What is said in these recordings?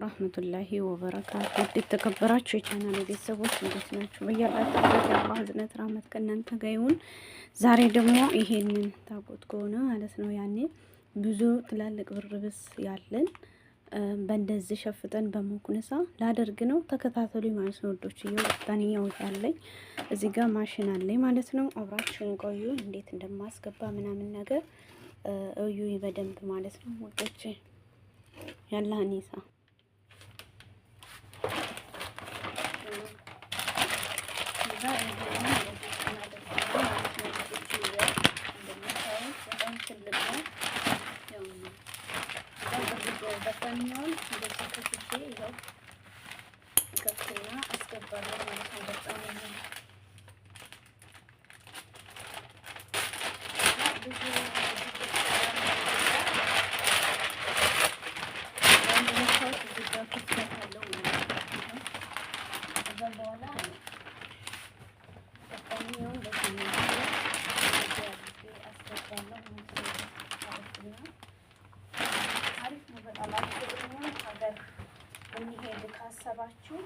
ረህመቱላሂ ወበረካቱ። የተከበራችሁ የቻናል ቤተሰቦች እንዴት ናችሁ? በያላችሁበት የአላህ እዝነት ረህመት ከእናንተ ጋር ይሁን። ዛሬ ደግሞ ይሄንን ታውቁት ከሆነ ማለት ነው ያኔ ብዙ ትላልቅ ብርብስ ያለን በእንደዚህ ሸፍጠን በመኩነሳ ላደርግ ነው። ተከታተሉ ማለት ነው ወዶች። ይወጣኛው ያለኝ እዚህ ጋር ማሽን አለኝ ማለት ነው። አብራችሁን ቆዩ። እንዴት እንደማስገባ ምናምን ነገር እዩ በደንብ ማለት ነው ወዶች። ያላ ኒሳ ካሰባችሁ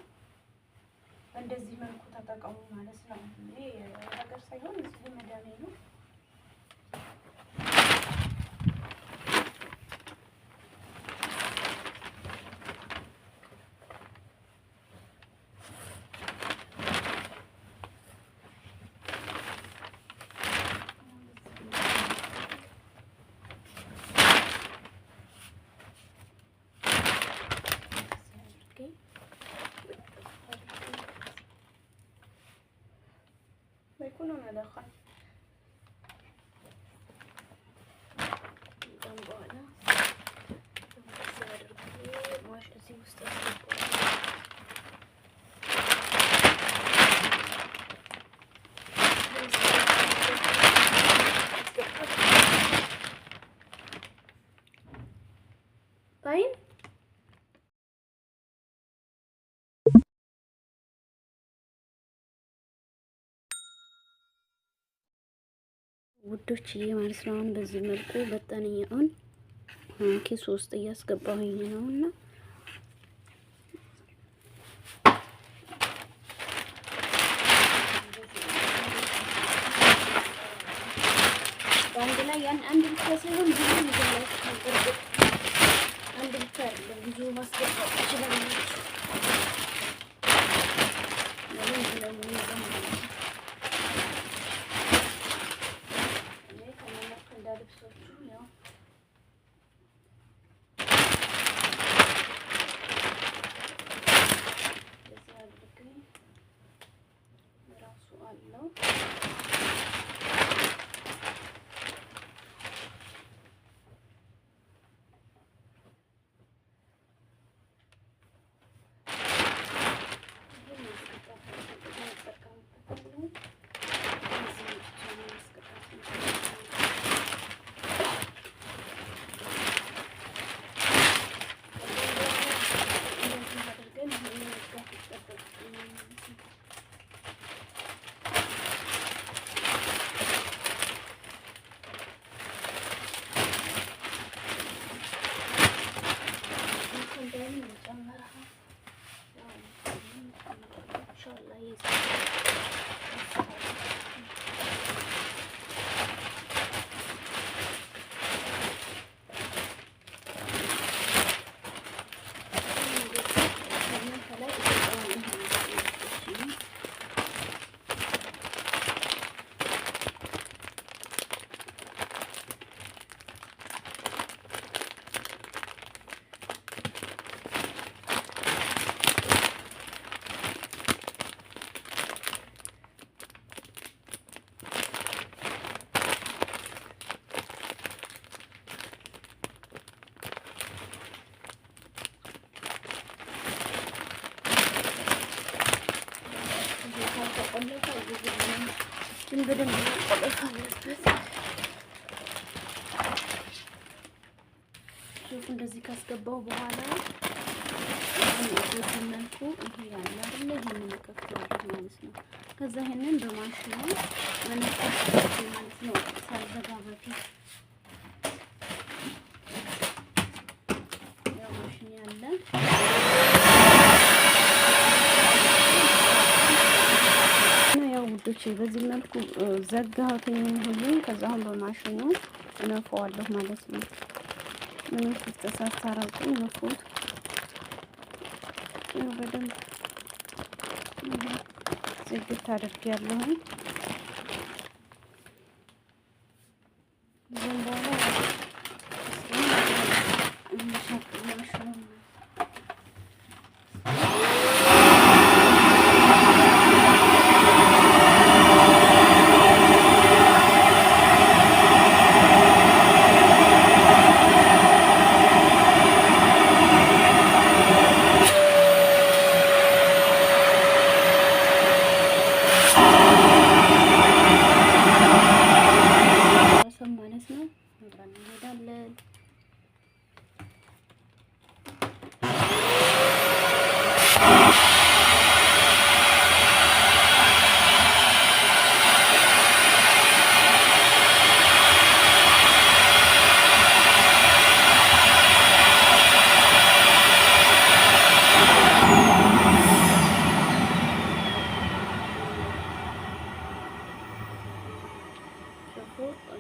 እንደዚህ መልኩ ተጠቀሙ ማለት ነው። ይሄ ሀገር ሳይሆን እዚህ መዳሜ ነው። يكونون على خل جنبنا ماش أزي مستقبل طيب ውዶች ማለት ነው። አሁን በዚህ መልኩ በጣንያውን ኪስ ውስጥ እያስገባሁኝ ነውና አንድ ላይ ያን አንድ ብቻ ሳይሆን ብዙ ይዘላል። አንድ ብቻ አይደለም ብዙ ማስገባት ይችላል። በደንብ መቆለፍ አለበት። እንደዚህ ካስገባው በኋላ በዚህ መልኩ ይሄ ያለ አይደለ ይሄንን እከፍተዋለሁ ማለት ነው። ከዛ ይሄንን በማሽኑ መነካት ማለት ነው። ሳልዘጋ በፊት ያው ማሽን ያለ በዚህ መልኩ ዘጋሁትኝ ሁሉም። ከዛ አሁን በማሽኑ እነፋዋለሁ ማለት ነው። ምንም ፍተሳት ታረቁ ነፉት ነው በደንብ ዝግት አድርጌያለሁ። ዝም በኋላ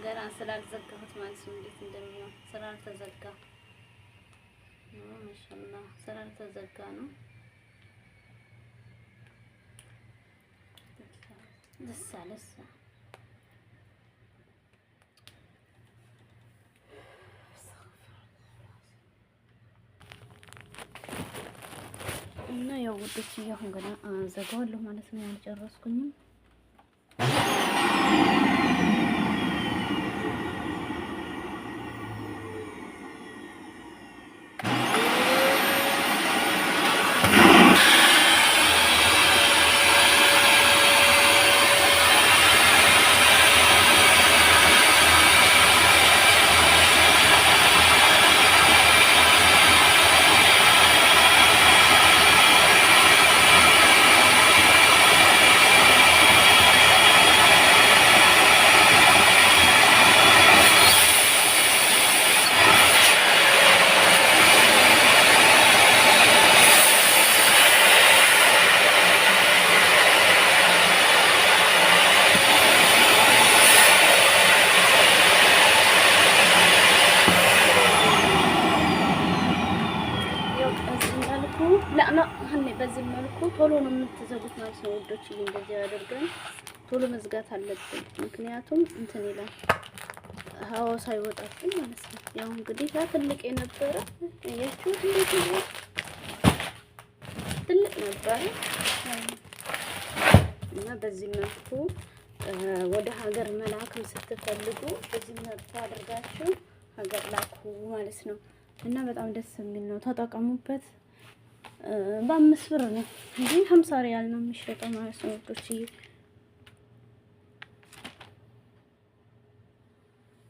ገና ስላልዘጋሁት ማለት ነው። እንዴት እንደሚሆን ስላልተዘጋ ነው። ማሻአላህ ስላልተዘጋ ነው። ለሳ እና ያው ውዶች አሁን ገና ዘጋዋለሁ ማለት ነው። ያልጨረስኩኝም በዚህ መልኩ ቶሎ ነው የምትዘጉት ማለት ነው ውዶች። እንደዚህ አድርገን ቶሎ መዝጋት አለብን፣ ምክንያቱም እንትን ይላል ሀዋ ሳይወጣብን ማለት ነው። ያው እንግዲህ ያ ትልቅ የነበረ ያያችሁ ትልቅ ነበረ እና በዚህ መልኩ ወደ ሀገር መላክም ስትፈልጉ በዚህ መልኩ አድርጋችሁ ሀገር ላኩ ማለት ነው። እና በጣም ደስ የሚል ነው፣ ተጠቀሙበት። በ5 ብር ነው እንጂ 50 ሪያል ነው የሚሸጠው ማለት ነው ወዶች።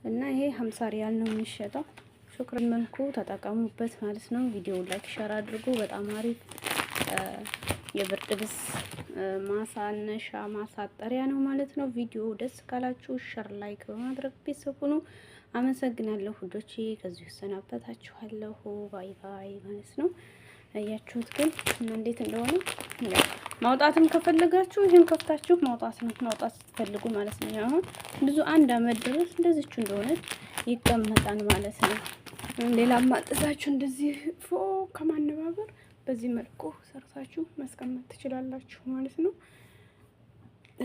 እና ይሄ 50 ሪያል ነው የሚሸጠው። ሹክራን መልኩ ተጠቀሙበት ማለት ነው። ቪዲዮ ላይክ ሸር አድርጉ። በጣም አሪፍ የብርድ ልብስ ማሳነሻ ማሳጠሪያ ነው ማለት ነው። ቪዲዮ ደስ ካላችሁ ሸር ላይክ በማድረግ ቤተሰብ ሁኑ። አመሰግናለሁ ውዶች። ከዚህ ሰናበታችኋለሁ። ባይ ባይ ማለት ነው። አያችሁት ግን እንዴት እንደሆነ። ማውጣትም ከፈለጋችሁ ይሄን ከፍታችሁ ማውጣት ነው፣ ማውጣት ስትፈልጉ ማለት ነው። አሁን ብዙ 1 አመት ድረስ እንደዚህች እንደሆነ ይቀመጣል ማለት ነው። ሌላ ማጥዛችሁ እንደዚህ ፎ ከማነባበር በዚህ መልኩ ሰርታችሁ ማስቀመጥ ትችላላችሁ ማለት ነው።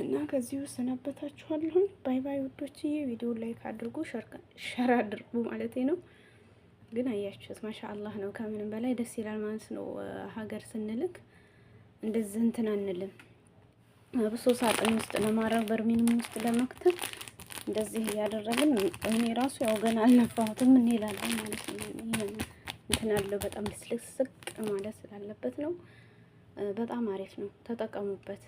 እና ከዚህ ሰናበታችኋለሁ። ባይ ባይ ውዶችዬ። ቪዲዮ ላይክ አድርጉ፣ ሸር አድርጉ ማለት ነው። ግን አያችሁት ማሻአላህ ነው። ከምንም በላይ ደስ ይላል ማለት ነው። ሀገር ስንልክ እንደዚህ እንትን አንልም። ብሶ ሳጥን ውስጥ ለማድረግ በርሜንም ውስጥ ለመክተት እንደዚህ እያደረግን እኔ ራሱ ያው ገና አልነፋሁትም እንላለን ማለት ነው። ይሄን እንትን አለው በጣም ልስልስቅ ማለት ስላለበት ነው። በጣም አሪፍ ነው፣ ተጠቀሙበት።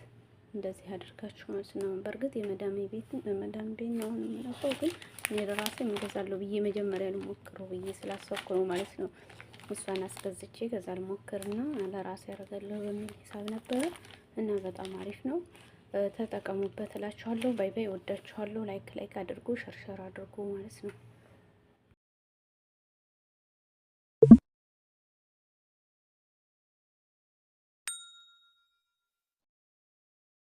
እንደዚህ አድርጋችሁ ማለት ነው። በእርግጥ የመዳም ቤት ነው የሚነፋው፣ ግን እኔ ለራሴ እገዛለሁ ብዬ መጀመሪያ ልሞክረው ብዬ ስላሰብኩ ነው ማለት ነው። እሷን አስገዝቼ ከዛ ልሞክርና ለራሴ ያደርጋለሁ በሚል ሂሳብ ነበረ እና በጣም አሪፍ ነው። ተጠቀሙበት እላችኋለሁ። ባይ ባይ። ወዳችኋለሁ። ላይክ አድርጉ፣ ሸርሸር አድርጉ ማለት ነው።